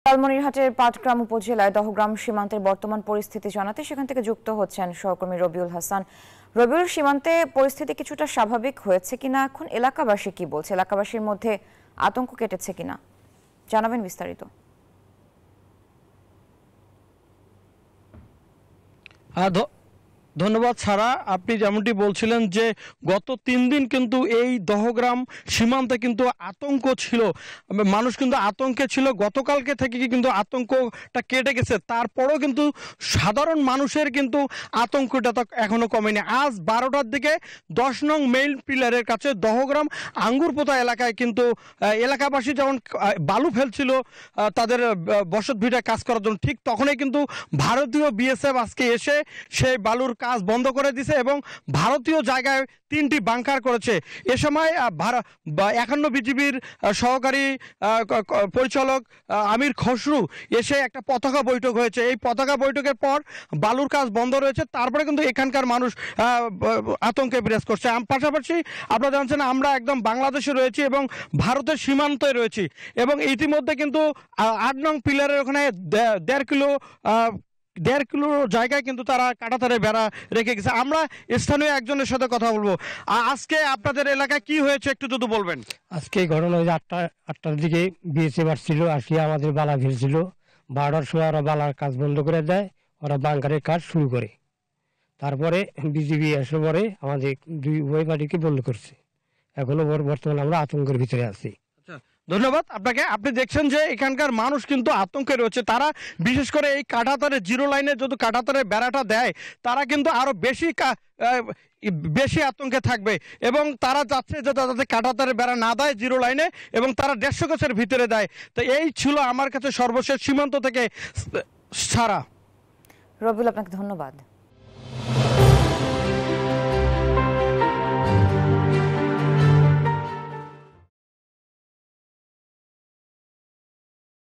লালমনিরহাটের পাটগ্রাম উপজেলায় দহগ্রাম সীমান্তের বর্তমান পরিস্থিতি জানাতে সেখান থেকে যুক্ত হচ্ছেন সহকর্মী রবিউল হাসান। রবিউল, সীমান্তে পরিস্থিতি কিছুটা স্বাভাবিক হয়েছে কিনা, এখন এলাকাবাসী কি বলছে, এলাকাবাসীর মধ্যে আতঙ্ক কেটেছে কিনা জানাবেন বিস্তারিত। ধন্যবাদ সারা। আপনি যেমনটি বলছিলেন যে গত 3 দিন কিন্তু এই দহগ্রাম সীমান্তে কিন্তু আতঙ্ক ছিল, মানুষ কিন্তু আতঙ্কে ছিল। গতকালকে থেকে কিন্তু আতঙ্কটা কেটে গেছে, তারপরও কিন্তু সাধারণ মানুষের কিন্তু আতঙ্কটা তো এখনো কমেনি। আজ 12টার দিকে 10 নং মেইল পিলারের কাছে দহগ্রাম আঙ্গুরপোতা এলাকায় কিন্তু এলাকাবাসী যেমন বালু ফেলছিল তাদের বসত ভিটায় কাজ করার জন্য, ঠিক তখনই কিন্তু ভারতীয় বিএসএফ আজকে এসে সেই বালুর কাজ বন্ধ করে দিয়েছে এবং ভারতীয় জায়গায় 3টি বাংকার করেছে। এ সময় 51 বিজিবির সহকারী পরিচালক আমির খসরু এসে একটা পতাকা বৈঠক হয়েছে। এই পতাকা বৈঠকের পর বালুর কাজ বন্ধ রয়েছে, তারপরে কিন্তু এখানকার মানুষ আতঙ্কে বিরাজ করছে। পাশাপাশি আপনারা জানছেন আমরা একদম বাংলাদেশে রয়েছি এবং ভারতের সীমান্তে রয়েছি এবং ইতিমধ্যে কিন্তু 8 নং পিলারের ওখানে 1.5 কিলো জায়গায় কিন্তু তারা কাঁটাতারে বেড়া রেখে গেছে। আমরা স্থানীয় একজনের সাথে কথা বলবো। আজকে আপনাদের এলাকায় কি হয়েছে একটু যদি বলবেন। আজকে ঘটনা হয়েছে 8টার দিকে বিএসএফ আসছিল, আসিয়া আমাদের বালা ফেলছিল। 12টার সময় ওরা বালার কাজ বন্ধ করে দেয়, ওরা বাংকারের কাজ শুরু করে। তারপরে বিজিবি আসলে পরে আমাদের উভয় পার্টিকে বন্ধ করছে। এখনো বর্তমানে আমরা আতঙ্কের ভিতরে আছি। ধন্যবাদ আপনাকে। আপনি দেখছেন যে এখানকার মানুষ কিন্তু আতঙ্কে রয়েছে। তারা বিশেষ করে এই কাঁটাতারে জিরো লাইনে যদি কাঁটাতারে বেড়াটা দেয় তারা কিন্তু আরো বেশি আতঙ্কে থাকবে এবং তারা চাচ্ছে যে যাতে কাঁটাতারে বেড়া না দেয় জিরো লাইনে এবং তারা 150 গজের ভিতরে দেয়। তো এই ছিল আমার কাছে সর্বশেষ সীমান্ত থেকে সারা। রবিউল, আপনাকে ধন্যবাদ।